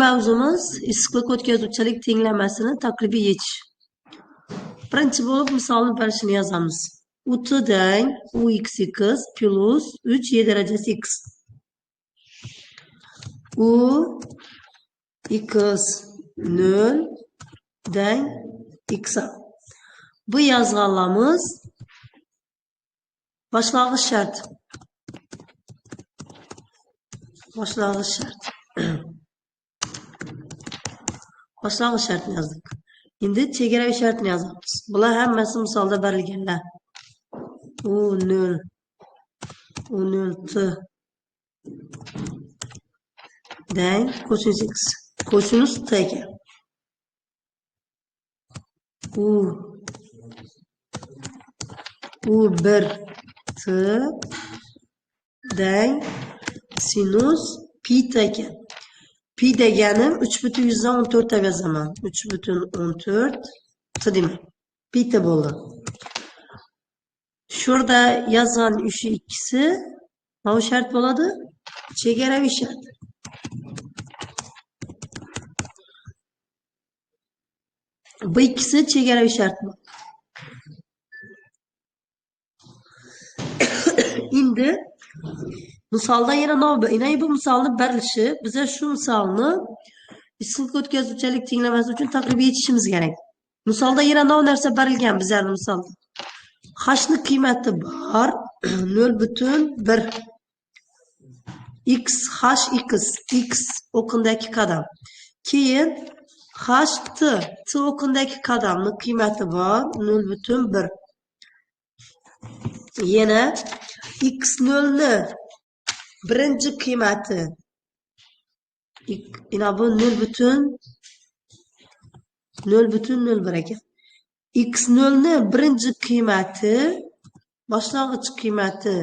mavzumuz issiqlik o'tkazuvchilik tenglamasini taqribiy yechish. Birinchi bo'lib misolni berishini yozamiz. U2 UXX plus 3y darajasi x. U x 0 dan x. Bu yozganlarimiz boshlang'ich shart. Boshlang'ich shartni yozdik. Endi chegaraviy shartni yozamiz. Bular hammasi misolda berilganlar. U0 t dan kosinus x. Kosinus t ekan. U1 t dan sinus pi t ekan. Pi deganim 3/114 deb yozaman. 3/14 t demak. Pi t bo'ldi. Şurada yazan 3'ü ikisi ne şart bo'ladi? Chegaraviy shart. Bu ikisi chegaraviy shart. Endi misolda yana bu misolni berilishi, bize şu misolni issiqlik o'tkazuvchilik tenglamasi uchun taqribiy yechishimiz kerak. Misolda yana narsa berilgan bizlarning misolda. H'ni qiymati bor 0,1 x h x o'qindagi qadam. Keyin h t o'qindagi qadamning qiymati bor 0,1. Yana x0 ni birinchi qiymati yana bu 0,01 ekan. x0 ni birinchi qiymati boshlang'ich qiymati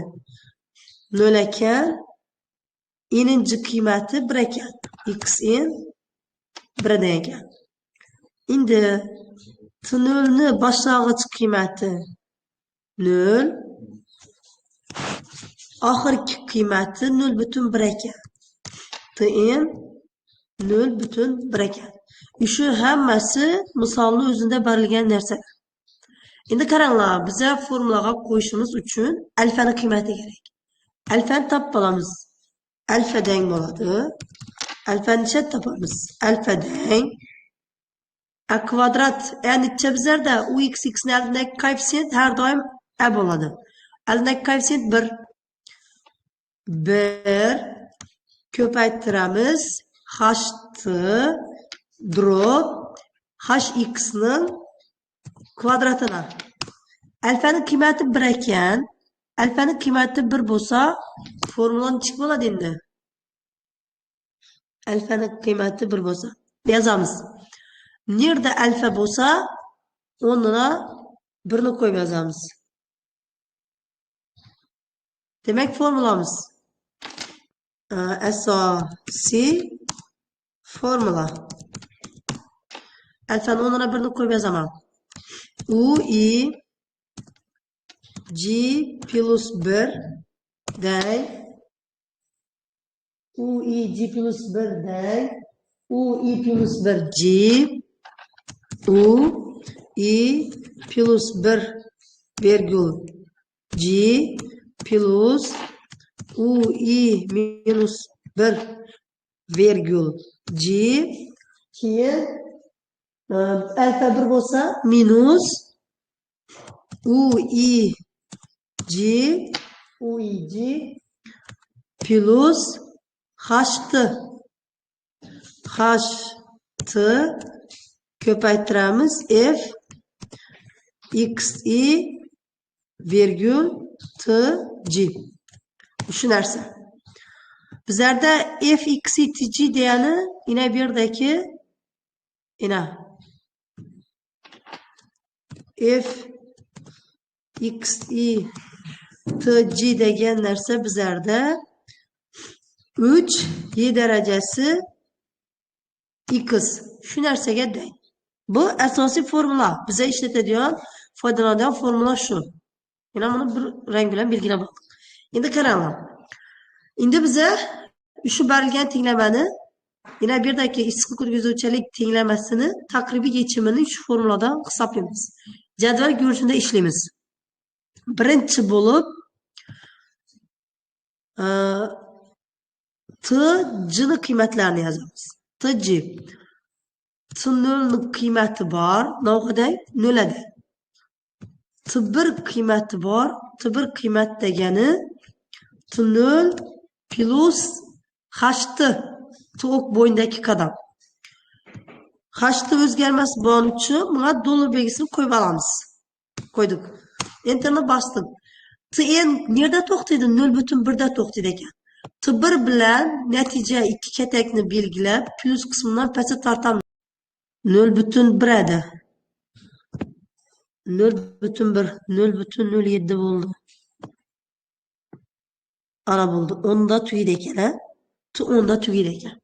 0 ekan. N'inchi qiymati 1 ekan. xn 1 ekan. Endi t0 ni boshlang'ich qiymati 0, oxirgi qiymati 0,1 ekan. Tn 0,1 ekan. Şu hammasi misolni o'zida berilgan narsalar. Endi qaranglar, biza formulaga qo'yishimiz uchun alfani qiymati kerak. Alfani topib olamiz. Alfa deng bo'ladi. Alfani necha topamiz? Alfa deng a kvadrat, ya'ni bizlarda uxx ni aldagi koeffitsient har doim a bo'ladi. Aldagi koeffitsient 1. 1 ko'paytiramiz ht drop hx ning kvadratini. Alfani qiymati 1 ekan. Alfani qiymati 1 bo'lsa, formula nechik bo'ladi endi? Alfani qiymati 1 bo'lsa, yozamiz. Nerda alfa bo'lsa, o'rnina 1 ni qo'yib yozamiz. Demak, formulamiz asosiy formula. Alfani o'rnina 1 ni qo'yib yozaman. U i g plus 1 dan u i g plus 1 dan u i plus 1 g u i plus 1 virgül g plus u i minus 1 virgül g. Keyin alfa 1 bo'lsa minus u i g plus ht ko'paytiramiz f xi virgül t g. Shu narsa. Bizlarda f xi t g degani ina bu yerdagi f xi t g degan narsa bizlarda 3 y darajasi x. Shu narsaga teng. Bu asosiy formula. Bize ishlatadigan, foydalanadigan formula shu. Yana buni bir rang bilan belgilab oldik. Endi qaranglar. Endi bize şu berilgan tenglamani Yine birdeki issiqlik o'tkazuvchanlik tenglamasini taqribiy yechimini shu formuladan hisoblaymiz. Jadval ko'rinishida ishlaymiz. Birinchi bo'lib T, C'ni qiymatlarini yozamiz. T, C. T0'ning qiymati bor, navqaday 0 adi. T1 qiymati bor, T1 qiymat degani T0 plus H T ok bo'yindagi qadam. H o'zgarmas bo'lgani uchun bunga dollar belgisini qo'yib olamiz. Qo'ydik. Enterni bosdik. Tn nerda to'xtaydi? 0,1 da to'xtaydi ekan. T1 bilan natija 2 katakni belgilab, plus qismidan pastga tortamiz. 0,1 edi. 0,1, 0,07 bo'ldi. Ana bo'ldi. 10 da tugaydi ekan, ha? T 10 da tugaydi ekan.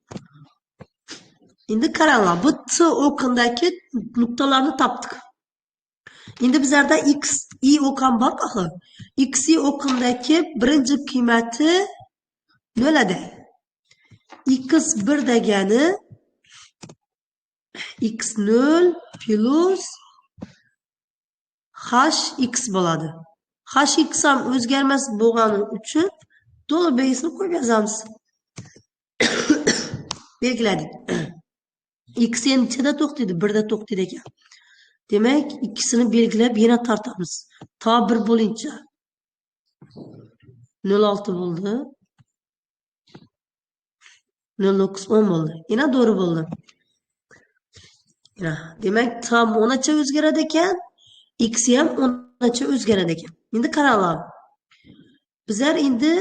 Endi qaranglar, bu T o'qindagi nuqtalarni topdik. Endi bizlarda x, y o'qan bor axir. X, y o'qindagi birinchi qiymati 0 adi. x1 degani x0 plus hx bo'ladi. Hx ham o'zgarmas bo'lgani uchun dollar belgisini qo'yib yozamiz. Belgiladik. X nechida to'xtaydi? 1 da to'xtaydi ekan. Demak, ikkisini belgilab yana tortamiz. To 1 bo'lincha 0,6 bo'ldi. 0,9 10 bo'ldi. Yana to'g'ri bo'ldi. Demak, tam 10 cha o'zgaradi ekan, x ham 10 cha o'zgaradi ekan. Endi qaranglar. Bizlar endi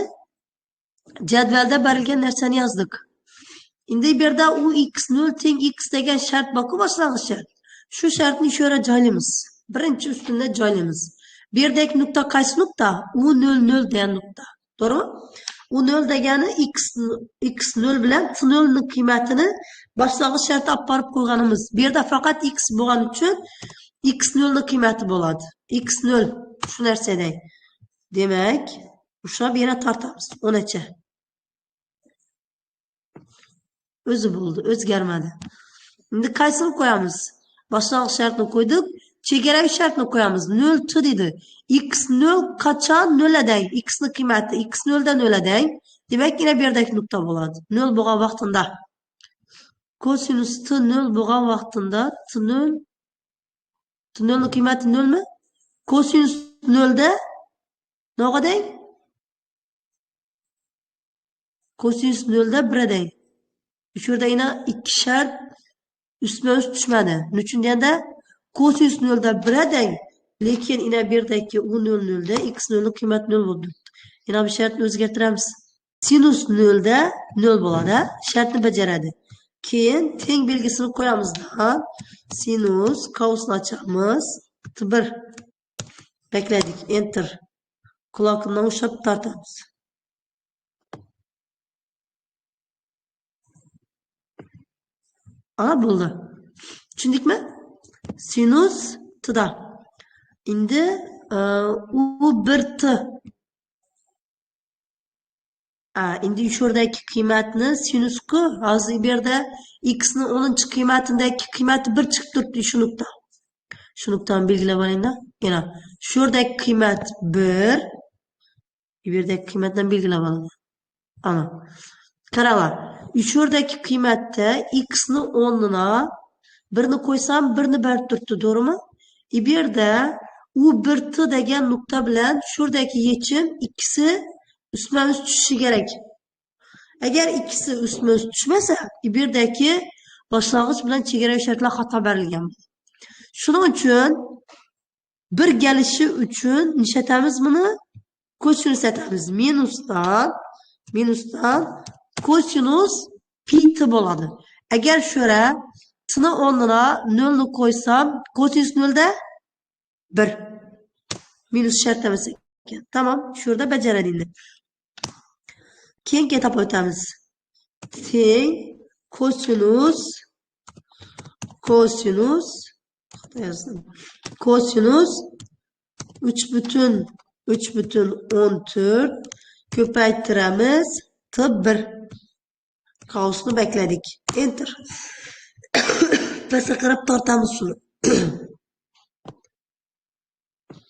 jadvalda berilgan narsani yozdik. Endi bu yerda u x0 teng x degan shart bor-ku, boshlang'ich shart. Shu shartni shu yerga joylaymiz. Birinchi ustunda joylaymiz. Bu yerdagi nuqta qaysi nuqta? U 0,0 degan nuqta. To'g'rimi? U 0 degani x0 bilan t0 ning qiymatini boshlang'ich shartga olib borib qo'yganimiz. Bu yerda faqat x bo'lgani uchun x0 ning qiymati bo'ladi. x0 shu narsadan. Demak, o'sha bu yerga tortamiz. 10 cha. O'zi bo'ldi, o'zgarmadi. Endi qaysini qo'yamiz? Boshlang'ich shartni qo'ydik, chegaraviy shartni qo'yamiz. 0 t dedi. x0 qachon 0 adan? X ning qiymati x0 dan 0 adan. Demak, yana bu yerdagi nuqta bo'ladi. 0 bo'lgan vaqtida. Kosinus t 0 bo'lgan vaqtida t0 ning qiymati 0 mi? Kosinus 0 da naqadang? Kosinus 0 da 1 adan. Shu yerda yana ikki shart ustma-ust tushmadi. Nechun deganda kosinus 0 da 1 adan, lekin yana bu yerdagi u 0 da x0 ning qiymati 0 bo'ldi. Yana bu shartni o'zgartiramiz. Sinus 0 da 0 bo'ladi, shartni bajaradi. Keyin teng belgisini qo'yamiz. Sinus qavsni ochamiz. T1 bekladik, enter. Quloqdan ushlab tortamiz. Ana bo'ldi. Tushundikmi? Sinus t da. Endi u 1t. Endi shu yerdagi qiymatni sinusku, hozir bu yerda x ning 10-qiymatidagi qiymati 1 chiqib turibdi shu nuqta. Shu nuqtani belgilab oling-da. Yana shu yerdagi qiymat 1, bu yerdagi qiymatdan belgilab olaman. Ana. Qaranglar. Shu yerdagi qiymatda x ning 10'una 1 ni qo'ysam 1 ni berib turibdi, to'g'rimi? Bu yerda u 1t degan nuqta bilan shu yerdagi yechim ikkisi ustma-ust tushishi kerak. Agar ikkisi ustma-ust tushmasa, bu yerdagi boshlang'ich bilan chegaraviy shartlar xato berilgan. Shuning uchun bir gelishi uchun nishatamiz buni kosinus etamiz. Minusdan kosinus pi t bo'ladi. Agar shu yerga t ni o'rnina 0 ni qo'ysam, kosinus 0 da 1. Minus shart emas ekan. Tamam, shu yerda bajaradi endi. Keyin ketib o'tamiz. Teng kosinus 3,14 ko'paytiramiz t1. Kaosunu bekledik. Enter. Pese qarab tortamiz shuni.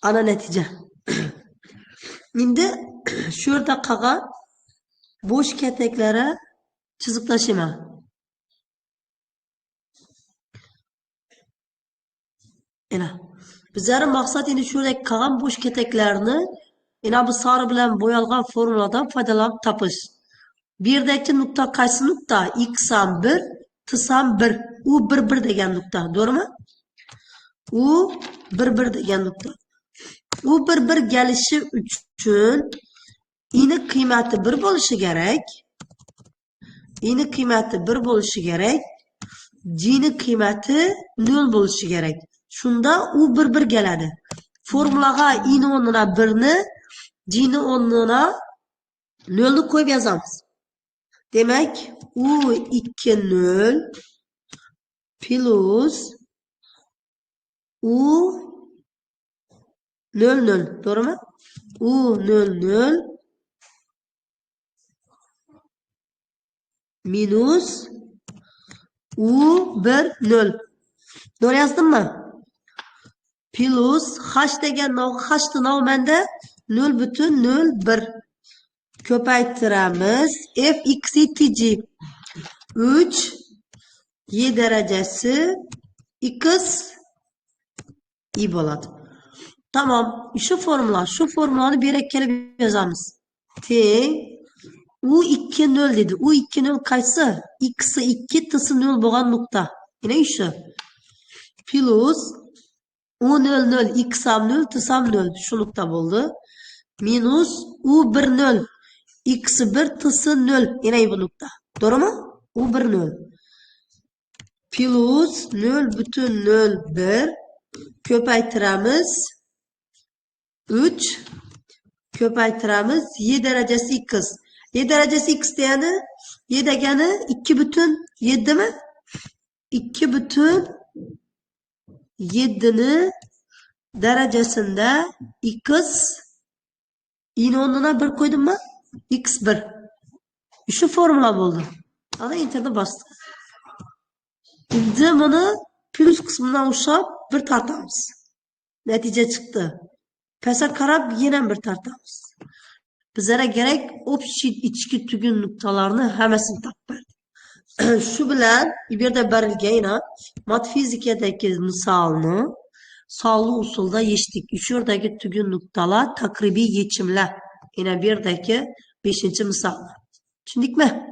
Ana natija. Endi shu yerda qolgan bo'sh kataklari chizib tashlayman. Ana. Bizlar maqsad endi shu yerda qolgan bo'sh kataklarni bu sari bilan bo'yalgan formuladan foydalanib topish. Bu yerdagi nuqta qaysi nuqta? X ham 1, t ham 1. U 1 degan nuqta, to'g'rimi? U 1 degan nuqta. U 1 gelishi uchun i'ni qiymati 1 bo'lishi kerak. I'ni qiymati 1 bo'lishi kerak. G'ni qiymati 0 bo'lishi kerak. Shunda u 1 keladi. Formulaga i'ni o'rnina 1 ni, g'ni o'rnina 0 ni qo'yib yozamiz. Demak, u 2 0 plus u 0 0, to'g'rimi? U 0 0 minus u 1 0. Doğru yazdım mı? Plus h degan h'ni menda 0,01 ko'paytiramiz. F x tg 3 y derecesi x i bo'ladi. Tamam. Şu formulani bir yere kelib yozamiz. Teng u 2 0 dedi. U 2 0 qaysi? X 2, t 0 bo'lgan nuqta. Yine şu. Plus u 0 0, x ham 0, t ham 0. Şu nuqta bo'ldi. Minus u 1 0, x 1, t 0. Yine bu nuqta. Doğru mu? U 1 0. Plus 0,01 ko'paytiramiz. 3 ko'paytiramiz. Y derecesi x. Y derecesi x degani, y degani 2,7 mi? 2,7 ni derecesinde x i'ni o'rnina 1 qo'ydim mi? x1. Şu formula bo'ldi. Ana enterni bosdim. Endi buni plus qismidan ushlab bir tortamiz. Natija chiqdi. Pastga qarab yana bir tortamiz. Bizlere gerek общий ichki tugun nuqtalarni hammasini topib Şu bilan bu yerda berilgan matfizikadagi misolni sonli usulda yechdik. Shu yerdagi tugun nuqtalar takribiy yechimlar. Yana bu yerdagi 5-misol. Tushundikmi?